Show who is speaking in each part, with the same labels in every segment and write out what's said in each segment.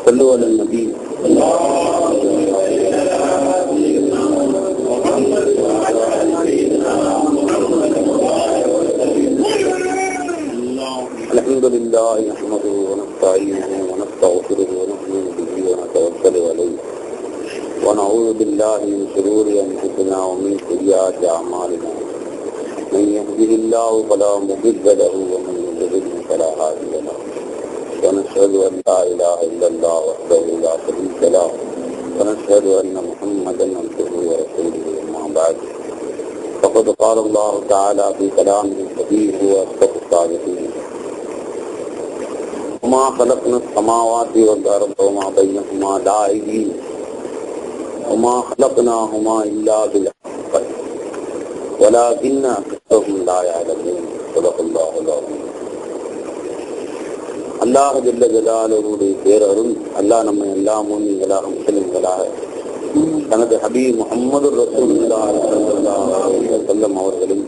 Speaker 1: صلوا على النبي. الحمد لله نحمده ونستعينه ونستغفره ونؤمن به ونتوكل عليه ونعوذ بالله من شرور انفسنا ومن سيئات اعمالنا من يهده الله فلا مضل له ومن يضلل فلا هادي له ونشهد ان لا اله الا الله وحده لا شريك له ونشهد ان محمدا عبده ورسوله اما بعد فقد قال الله تعالى في كلامه الحديث واصدق الصادقين وما خلقنا السماوات والارض وما بينهما لاعبين وما خلقناهما الا بالحق ولكن اكثرهم لا يعلمون صدق الله العظيم. அல்லாஹ் ஜல்ல ஜலாலுஹுடைய பேரருள் அல்லாஹ் நம்மை எல்லா மூமின்களாக முஸ்லிம்களாக தனது ஹபீப் முஹம்மது ரசூலுல்லாஹி ஸல்லல்லாஹு அலைஹி வஸல்லம் அவர்களும்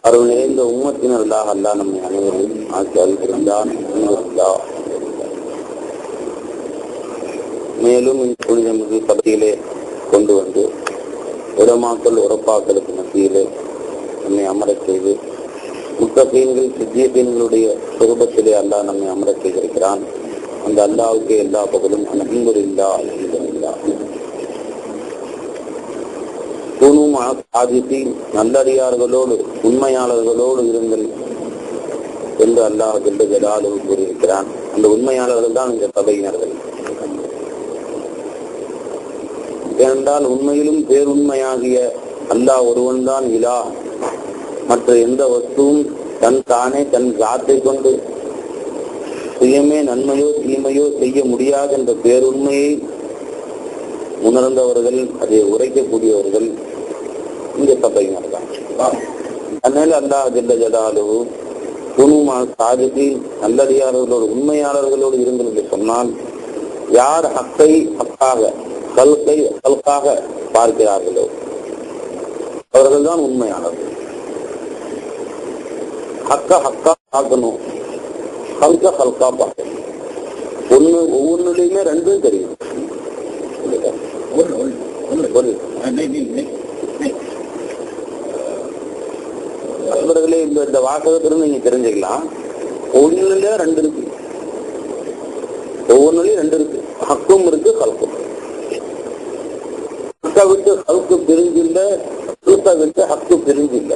Speaker 1: அருள் நிறைந்த உம்மத்தினர்களாக அல்லாஹ் நம்மை அனைவரையும் ஆக்கி அருள்கிறான். மேலும் இந்த புனிதமிகு பகுதியிலே கொண்டு வந்து உலமாக்கள் உறப்பாக்களுக்கு மத்தியிலே நம்மை அமரச் செய்து முத்தகீன்கள் சித்தியகீன்களுடைய சுரூபத்திலே அல்லாஹ் நம்மை அமரச் செய்திருக்கிறான். அந்த அல்லாஹ்வுக்கு எல்லா பகலும் அல்ஹம்துலில்லாஹ் அல்ஹம்துலில்லாஹ். குனூ சாதித்தீன், நல்லடியார்களோடு உண்மையாளர்களோடு இருங்கள் என்று அல்லாஹ் ஜல்ல ஜலாலுஹு கூறியிருக்கிறான். அந்த உண்மையாளர்கள் தான் இந்த சபையினர்கள். ஏனென்றால் உண்மையிலும் பேருண்மையாகிய அல்லாஹ் ஒருவன் தான் இலாஹ். மற்ற எந்த வஸ்துவும் தன் தானே தன் சாத்தை கொண்டு சுயமே நன்மையோ தீமையோ செய்ய முடியாது என்ற பேருண்மையை உணர்ந்தவர்கள், அதை உரைக்கக்கூடியவர்கள் இந்த சபையினர் தான். அதனால அல்லாஹ் ஜல்ல ஜலாலுஹு குனூமா சாதித்தீன், நல்லடியார்களோடு உண்மையாளர்களோடு இருங்கள் என்று சொன்னால், யார் ஹக்கை ஹக்காக கல்கை கல்காக பார்க்கிறார்களோ அவர்கள் தான் உண்மையாளர்கள். ஹக்க ஹக்கா பார்க்கணும், கல்க கல்கா பார்க்கணும். ஒவ்வொன்றுலையுமே ரெண்டும் தெரியும். நண்பர்களே, இந்த வாசகத்திலிருந்து நீங்க தெரிஞ்சுக்கலாம். ஒன்னுல ரெண்டு இருக்கு, ஒவ்வொன்றுலயும் ரெண்டு இருக்கு. ஹக்கும் இருக்கு, கல்கும். ஹக்கை விட்டு ஹல்கு பிரிஞ்சில்ல, ஹல்கை விட்டு ஹக்கு பிரிஞ்சில்ல.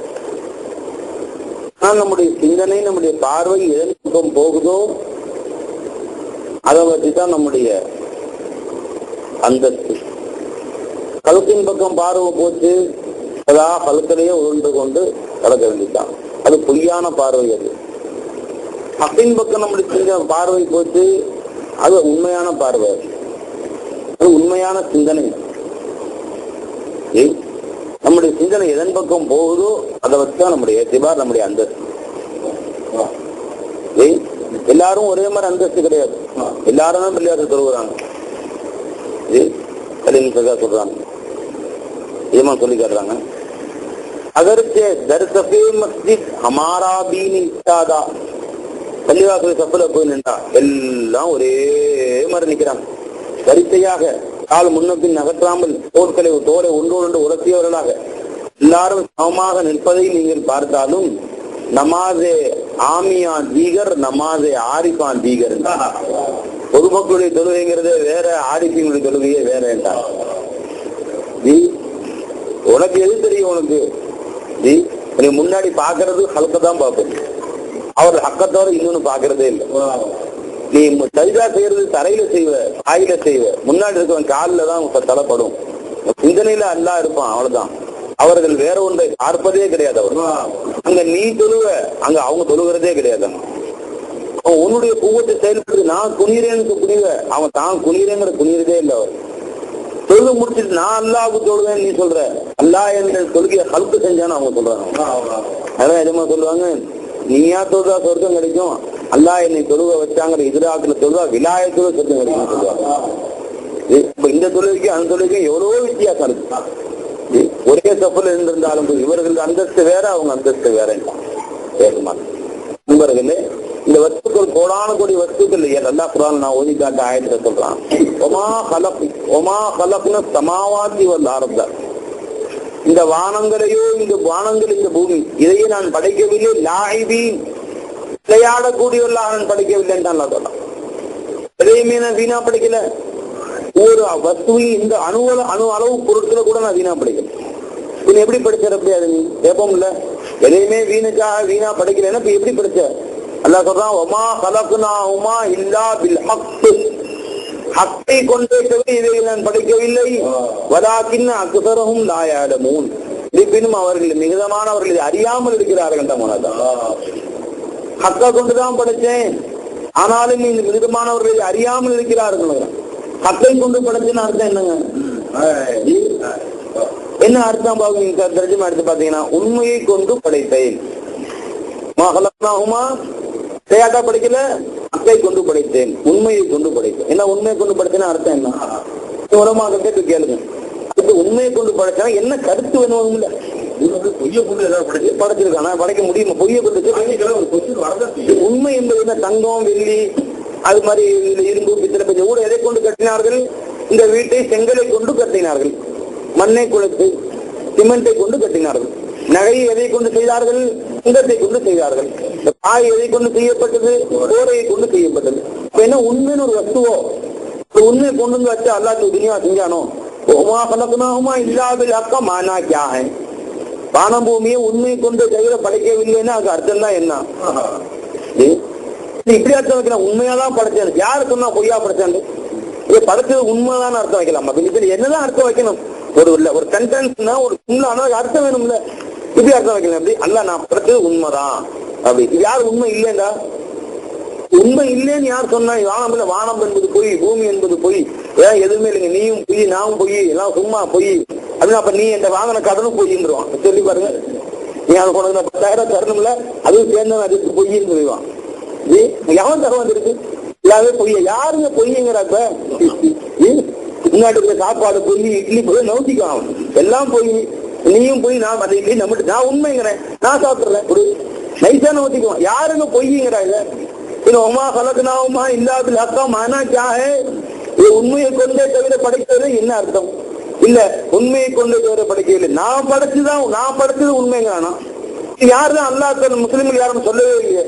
Speaker 1: ஆனால் நம்முடைய சிந்தனை, நம்முடைய பார்வை எதன் பக்கம் போகுதோ அதை வச்சுதான் நம்முடைய அந்த கழுத்தின் பக்கம் பார்வை போச்சு, அதா கழுத்திலேயே உருண்டு கொண்டு கலக்க வேண்டியதான். அது பொய்யான பார்வை. அது ஹக்கின் பக்கம் நம்முடைய பார்வை போச்சு, அது உண்மையான பார்வை. அது உண்மையான சிந்தனை. நம்முடைய சிந்தனை எதன் பக்கம் போகுதோ அதை வச்சுதான் நம்முடைய ஏத்திபார், நம்முடைய அந்தஸ்து. எல்லாரும் ஒரே மாதிரி அந்தஸ்து கிடையாது. எல்லாரும் தான் பிள்ளையார் சொல்லுறாங்க, சொல்றாங்க, ஏமா சொல்லி காட்டுறாங்க. அகர்ச்சே தர்சபே மஸ்ஜித் ஹமாரா பீனி இஸ்தாதா. பள்ளிவாசல் சப்பல போய் நின்றா எல்லாம் ஒரே மாதிரி நிக்கிறாங்க. வரிசையாக கால் முன்னப்பின் நகற்றாமல் தோலை ஒன்றோடு உரசியவர்களாக எல்லாரும் சமமாக நிற்பதை நீங்கள் பார்த்தாலும், நமாசே ஆமியான் தீகர், நமாசே ஆரிஃபான் தீகர். பொதுமக்களுடைய தொழுகைங்கிறதே வேற, ஆரிஃபினுடைய தொழுகையே வேற என்றார். உனக்கு எது தெரியும்? உனக்கு நீ முன்னாடி பாக்குறது ஹல்கதான் பார்ப்பது. அவர் ஹக்கத்தோட இன்னொன்னு பாக்குறதே இல்லை. நீ சஜிதா செய்யறது தரையில செய்வ, ஆயில செய்வ, முன்னாடி இருக்கவன் காலில தான் தலைப்படும். சிந்தனையில அல்லா இருப்பான், அவ்வளவுதான். அவர்கள் வேற ஒன்றை பார்ப்பதே கிடையாது. அவர் அங்க நீ தொழுவ, அங்க அவங்க தொழுகிறதே கிடையாது. அவன் உன்னுடைய குவத்தை செயல்படுது. நான் குனிறேன்னு குனிவ, அவன் தான் குனிறேங்கிற குனிறதே இல்லை. அவர் தொழுகை முடிச்சுட்டு நான் அல்லாவுக்கு தொழுவேன் நீ சொல்ற, அல்லா என்ற தொழுகையை ஹல்கு செஞ்சான்னு அவங்க சொல்றாங்க. அதான் எதுமா சொல்லுவாங்க, நீயா தொழுதா சொர்க்கம் கிடைக்கும், அல்லா என்னை தொழுக வச்சாங்கிற எதிராக்குல தொழுதா விலாயத்தோட சொர்க்கம் கிடைக்கும் சொல்லுவாங்க. இப்ப இந்த தொழுகைக்கு அந்த தொழுகைக்கு எவ்வளவோ வித்தியாசம் இருக்கு. ஒரே சஃப்ல இருந்திருந்தாலும் இவர்கள் அந்தஸ்து வேற, அவங்க அந்தஸ்து வேற நண்பர்களே. இந்த வஸ்துக்கள் கோடான கோடி வஸ்துக்கள் நல்லா குர்ஆன் நான் ஓதி காட்ட ஆயத்துல சொல்றான், ஒமா கலக்ன சமாவாதி வல் அர்த, இந்த வானங்களையோ இந்த வானங்கள் இந்த பூமி இதையே நான் படைக்கவில்லை, லாயிபீன் விளையாடக்கூடியவர்களாக நான் படைக்கவில்லை என்றான் சொல்லலாம். எதையுமே நான் வீணா படைக்கல. ஒரு வஸ்துவையும் இந்த அணு அளவு பொருட்களை கூட நான் வீணா படைக்கல. நீ எப்படி படிச்ச அப்படியாது? நீ கேட்போம் இல்ல, எதையுமே வீணா படைக்கலன்னா இப்ப எப்படி படிச்ச? அல்லாஹ் சொல்றான், ஒமா கலக்னாஹுமா இல்லா பில் ஹக், ஹக்கை கொண்டே தவிர இதை நான் படைக்கவில்லை, வலாக்கின் அக்ஸரஹும் லா யஅலமூன், இருப்பினும் அவர்கள் மிகுதமானவர்கள் இதை அறியாமல் இருக்கிறார்கள். ஹக்கை கொண்டுதான் படைச்சேன், ஆனாலும் இந்த மிகுதமானவர்கள் இதை அறியாமல் இருக்கிறார்கள். ஹக்கை கொண்டு படைச்சேன்னு அர்த்தம் என்னங்க? என்ன அர்த்தம் பாருங்க, தர்ஜமா எடுத்து பாத்தீங்கன்னா, உண்மையை கொண்டு படைத்தேன். விளையாட்டா படிக்கல, அக்கை கொண்டு படைத்தேன், உண்மையை கொண்டு படைத்தேன். என்ன உண்மையை கொண்டு படைத்தேன்னு அர்த்தம் என்ன? உரமாக கேட்டு கேளுங்க. அதுக்கு உண்மையை கொண்டு படைச்சா என்ன கருத்து வேணும்? இல்ல பொய்ய கொண்டு ஏதாவது படைச்சிருக்கானா? படைக்க முடியுமா? பொய்ய கொண்டு உண்மை என்பது என்ன? தங்கம், வெள்ளி, அது மாதிரி இரும்பு, பித்தளை, பஞ்ச ஊட எதை கொண்டு கட்டினார்கள்? இந்த வீட்டை செங்கலை கொண்டு கட்டினார்கள், மண்ணை குழைத்து சிமெண்டை கொண்டு கட்டினார்கள். நகையை எதை கொண்டு செய்தார்கள்? தங்கத்தை கொண்டு செய்தார்கள். காய் எதை கொண்டு செய்யப்பட்டது? கோரையை கொண்டு செய்யப்பட்டது. இப்ப என்ன உண்மைன்னு ஒரு வஸ்துவோ உண்மை கொண்டு வந்து வச்சா அல்லாஹ் துனியா செஞ்சானோ? இல்லாத அக்கா மானா கியா ஹை, வானம் பூமியை உண்மை கொண்டு தவிர படைக்கவில்லைன்னா அதுக்கு அர்த்தம் தான் என்ன? இப்படி அர்த்தம் வைக்கலாம், உண்மையாதான் படைச்சேன். யாரு சொன்னா பொய்யா படைச்சாண்டு? இதை படைச்சது உண்மைதான் அர்த்தம் வைக்கலாம். இதுல என்னதான் அர்த்தம் வைக்கணும்? ஒரு சென்டென்ஸ்னா ஒரு உண்மை அர்த்தம் வேணும்ல. இப்படி அர்த்தம் வைக்கலாம். எப்படி அல்ல நான் படைச்சது உண்மைதான் அப்படி. யார் உண்மை இல்லைண்டா? உண்மை இல்லைன்னு யார் சொன்னா? வானம் இல்ல, வானம் என்பது பொய், பூமி என்பது பொய், ஏன் எதுவுமே இல்லைங்க, நீயும் பொய், நானும் பொய், எல்லாம் சும்மா பொய் அப்படின்னு. அப்ப நீ என் வாங்கின கடனும் பொய்ன்றுவான். சொல்லி பாருங்க, நீ அது கொண்டு 10,000 தரணும்ல, அதுவும் சேர்ந்த அதுக்கு பொய்ன்னு சொல்லுவான். எவன் தருவான் இருக்கு? எல்லாமே பொய்ய. யாருங்க பொய்யுங்கிறப்ப? முன்னாடி இருக்கிற சாப்பாடு பொய், இட்லி பொய், நோட்டிக்குவான். எல்லாம் பொய், நீயும் போய் நான் அந்த இட்லி நம்மட்டு நான் உண்மைங்கிறேன், நான் சாப்பிடுறேன், ஒரு நைஸா நோட்டிக்குவான். யாருங்க பொய்யுங்கிறா? இத ஒமா கலக்குனாவுமா இல்லாத அக்கா மானா கியாஹே, உண்மையை கொண்டே தவிர படைக்கிறது என்ன அர்த்தம்? இல்ல உண்மையை கொண்டே தவிர படைக்கவில்லை, நான் படைச்சது உண்மைங்கிறானா? யாருதான் அல்லாஹ் முஸ்லிம்கள் யாரும் சொல்லவே இல்லையே.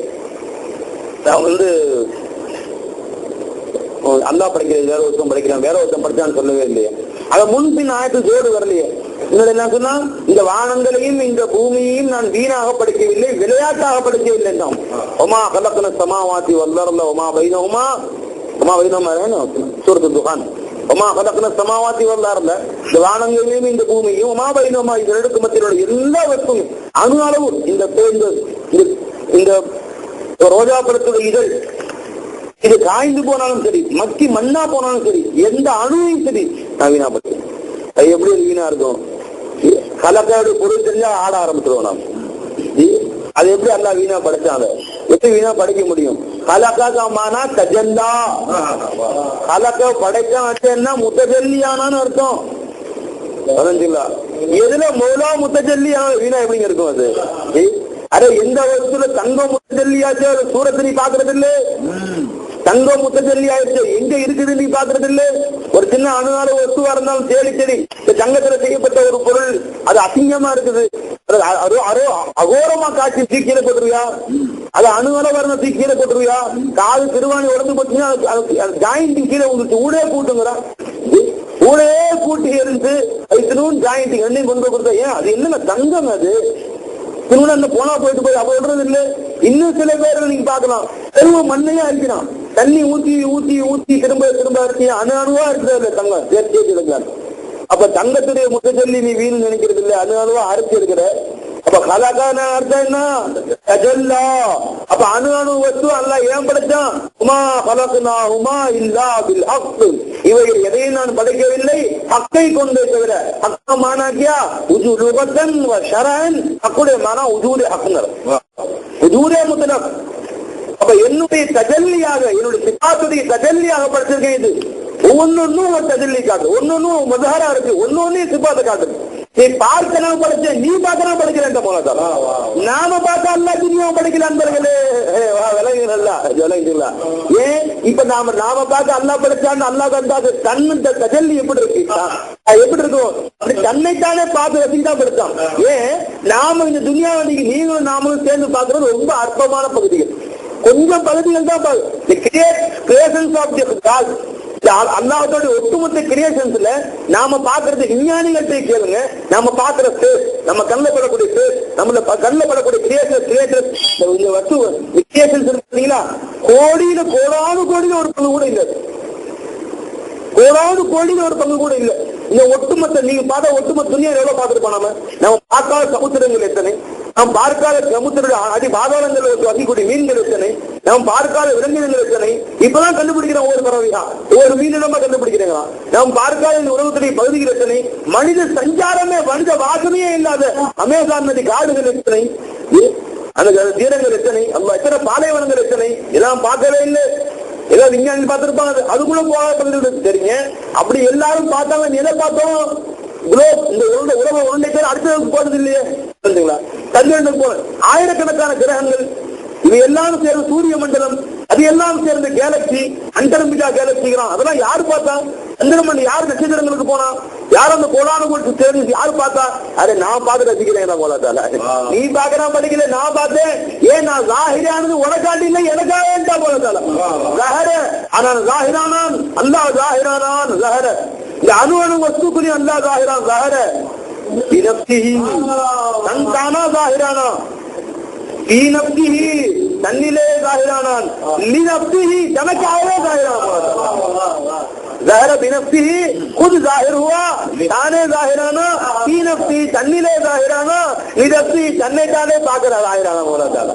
Speaker 1: அல்லாஹ் படைக்கிறது வேற ஒருத்தம் படைக்கிறான், வேற ஒருத்தம் படிச்சான்னு சொல்லவே இல்லையே. அதை முன்பின் ஆயத்து ஜோடு வரலையே. என்ன சொன்னா, இந்த வானங்களையும் இந்த பூமியையும் நான் வீணாக படைக்கவில்லை, விளையாட்டாக படைக்கவில்லை. ஒமா கலக்கன சமாவாத்தி வல்லர்ல ஒமா பைனஹுமா சூரத்து துகான், ஒமா கலக்கன சமாவாத்தி வல்லர்ல, இந்த வானங்களையும் இந்த பூமியையும் ஒமா பைனஹுமா இந்த ரெண்டுக்கு மத்தியில் எல்லா வஸ்துவும் அணு அளவு, இந்த ரோஜா பழத்துடைய இதழ் இது காய்ந்து போனாலும் சரி, மக்கி மண்ணா போனாலும் சரி, எந்த அணுவையும் சரி நான் வீணா பட்டேன். அது எப்படி வீணா இருக்கும்? கலக்காடு பொருள் தெரிஞ்சா ஆட ஆரம்பிச்சிருவோம் நாம். அது எப்படி அல்லாஹ் வீணா படைச்சாங்க? எப்படி வீணா படைக்க முடியும்? கலக்காமானா தஜல்லா, கலக்க படைச்சா முத்தஜல்லியானான்னு அர்த்தம். எதுல மௌலா முத்தஜல்லியான வீணா எப்படிங்க இருக்கும் அது? அட எந்த வயசுல தங்கம் முத்தஜல்லியாச்சு அது சூரத்தை நீ பாக்குறது இல்ல, தங்கம் முத்தஜல்லி ஆயிடுச்சு எங்க இருக்குது நீ பாக்குறது இல்ல. ஒரு சின்ன அணுகால வஸ்துவா இருந்தாலும் சரி, இந்த தங்கத்துல செய்யப்பட்ட ஒரு பொருள் அது அசிங்கமா இருக்குது, அகோரமா காட்சி தீக்கீழ போட்டுருவியா? அது அணுகால வரணும் தீக்கீழ போட்டுருவியா? காது திருவாணி உடம்பு போச்சுன்னா ஜாயிண்டிங் கீழே உங்களுக்கு ஊடே கூட்டுங்கிறா, ஊடே கூட்டி இருந்து அதுக்கு ஜாயிண்டிங் எண்ணெய் கொண்டு போய் கொடுத்தா ஏன் அது என்னங்க தங்கம்? அது திருமணம் போனா போயிட்டு போய் அப்ப விடுறது இல்ல. இன்னும் சில பேர் நீங்க பாக்கலாம், தெருவ மண்ணையா அரிக்கிறான், தண்ணி ஊத்தி ஊத்தி ஊத்தி திரும்ப அரிசி அணுவா இருக்கிறது தங்கம் சேர்த்து எடுக்கலாம். அப்ப தங்கத்துடைய முத்தஜல்லி நீ வீண் நினைக்கிறது இல்ல, அணுவா அரிசி எடுக்கிற. அப்ப கலாக்கான அர்த்தம் என்ன? தஜல்லா. அப்ப அணு வஸ்து அல்லாஹ் ஏன் படைச்சான்? உமா கலக்னாஹுமா இல்லா பில் ஹக், இவைகள் எதையும் நான் படைக்கவில்லை ஹக்கை கொண்டே தவிர. ஹக்க மானாக்கியா உஜூலுகத்தன் வ ஷரஅன், ஹக்குடைய மானா உஜூலே ஹக்குங்கற, உஜூலே முத்லக். அப்ப என்னுடைய தஜல்லியாக, என்னுடைய சிபாத்துடைய தஜல்லியாக படைச்சிருக்கேன். இது ஒன்னொன்னும் ஒரு தஜல்லி காட்டு, ஒன்னொன்னும் மதஹரா இருக்கு, ஒன்னொன்னே சிபாத்தை காட்டுது. நீ பார்க்க நான் படைச்சேன், நீ பார்க்க நான் படைக்கிறேன் போல. நாம பார்க்க அல்ல துணியாவை படைக்கல அன்பர்களே, விளங்குங்களா? ஏன் இப்ப நாம பார்க்க அல்லா படைச்சான்னு அல்லா கண்டாது கண்ணு தஜல்லி எப்படி இருக்கு, எப்படி இருக்கும்? அப்படி தன்னைத்தானே பார்த்து ரசிதான் படுத்தான். ஏன் நாம இந்த துனியா வந்து நீங்களும் நாமளும் சேர்ந்து பார்க்கறது ரொம்ப அற்பமான பகுதிகள், கொஞ்சம் பகுதிகள் தான். அல்லாஹ்வோட ஒட்டுமொத்த கிரியேஷன்ஸ்ல நாம பாக்குறது விஞ்ஞானிகள்கிட்ட கேளுங்க, நாம பாக்குற ஸ்பேஸ், நம்ம கண்ணில் படக்கூடிய ஸ்பேஸ், நம்மள கண்ணில் படக்கூடிய கிரியேஷன்ஸ் இருக்கீங்களா, கோடியில கோடானு கோடியில ஒரு பங்கு கூட இல்லை, கோடானு கோடியில ஒரு பங்கு கூட இல்லை. இந்த ஒட்டுமொத்த நீங்க பார்த்த ஒட்டுமொத்த துணியா எவ்வளவு பார்த்துருப்போம் நம்ம பார்க்காத சமுத்திரங்கள் எத்தனை, நாம் பார்க்காத சமுத்திர அடி பாதாளங்கள் வசிக்கூடிய மீன்கள் எத்தனை, நாம் பார்க்காத விலங்கினங்கள் எத்தனை, இப்பதான் கண்டுபிடிக்கிறோம். ஒவ்வொரு பறவையா ஒவ்வொரு மீனிடமா கண்டுபிடிக்கிறீங்களா? நாம் பார்க்காத இந்த உலகத்துடைய பகுதிகள் எத்தனை, மனித சஞ்சாரமே மனித வாசனையே இல்லாத அமேசான் நதி காடுகள் எத்தனை, அந்த தீரங்கள் எத்தனை, எத்தனை பாலைவனங்கள் எத்தனை, எல்லாம் பார்க்கவே இல்லை. ஏதாவது விஞ்ஞானி பார்த்திருப்பாங்க, அதுக்குள்ள போக தெரியுங்க. அப்படி எல்லாரும் பார்த்தாங்க, எதை பார்த்தோம்? இந்த உலக உருண்டை பேர் அடுத்ததுக்கு போறது இல்லையே, சந்திரனுக்கு போன ஆயிரக்கணக்கான கிரகங்கள், இது எல்லாரும் சேர்ந்த சூரிய மண்டலம், அது எல்லாம் சேர்ந்த கேலக்சி, அண்டர்மிகா கேலக்சிக்கிறான். அதெல்லாம் யாரு பார்த்தா? சந்திரமண்டலம் யாரு நட்சத்திரங்களுக்கு போனா, யாரும் அந்த கோடானு போட்டு சேர்ந்து யாரு பார்த்தா? அரே நான் பார்த்து ரசிக்கிறேன் போலத்தால, நீ பாக்குறான் படிக்கல, நான் பார்த்தேன். ஏன் நான் ஜாஹிரானது உனக்காண்டி இல்லை, எனக்காக போலத்தால ஜஹர. ஆனா ஜாஹிரானான் அல்லாஹ், ஜாஹிரானான் ஜஹர. இந்த அணு வஸ்துக்குரிய அல்லாஹ் ஜாஹிரான் ஜஹர தன்தானா ஜாஹிரானா தன்னிலே ஜாஹிரானான் லினப்சிஹி தனக்காகவே ஜாஹிரானான். ज़ाहिर बिनफ्सिही खुद जाहिर हुआ, ताने जाहिराना की नफ्सी तन्निले जाहिराना निदफ्सी तन्ने ताने पाकर जाहिराना बोला ताला.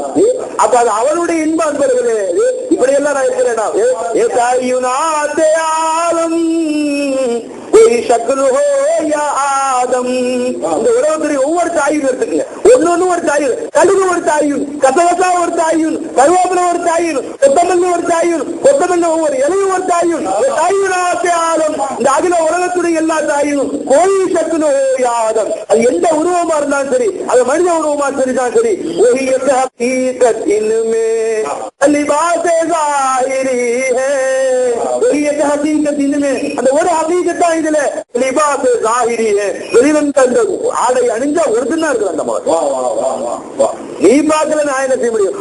Speaker 1: அப்ப அது அவளுடைய இன்ப அன்பர்களே, இப்படி எல்லாம் நான் இருக்கிறேன். இந்த உலகத்துடைய ஒவ்வொரு தாயும் எடுத்துக்கங்க, ஒன்னொன்னு ஒரு தாயும், கடுகு ஒரு தாயும், கசவசா ஒரு தாயும், கருவேப்பிலை ஒரு தாயும், கொத்தமல்லி ஒரு தாயும், கொத்தமல்லி ஒவ்வொரு இலையும் ஒரு தாயும், தாயும் இந்த அகில உலகத்துடைய எல்லா தாயும் கோழி சக்குனு யாதம். அது எந்த உருவமா இருந்தாலும் சரி, அது மனித உருவமா சரிதான் சரி, அந்த ஒரு ஹகீகத்தா இதுல லிபாஸ் ஜாஹிரி வெளிவந்த அந்த ஆடை அணிஞ்சா ஒரிஜினலா இருக்கு அந்த மாதிரி. நீ பார்க்கல நான் என்ன செய்ய முடியும்?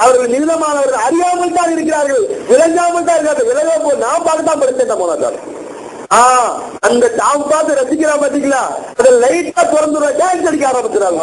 Speaker 1: அவர்கள் நிமிடமானவர்கள் அறியாமல் தான் இருக்கிறார்கள், விளங்காமல் தான் இருக்கிறார்கள். விலக போ நான் பார்த்து தான் படிச்சேன் போனாதான். அந்த தாம் பார்த்து ரசிக்கிறா பாத்தீங்களா, அதை லைட்டா திறந்துருவா டான்ஸ் அடிக்க ஆரம்பிக்கிறாங்க.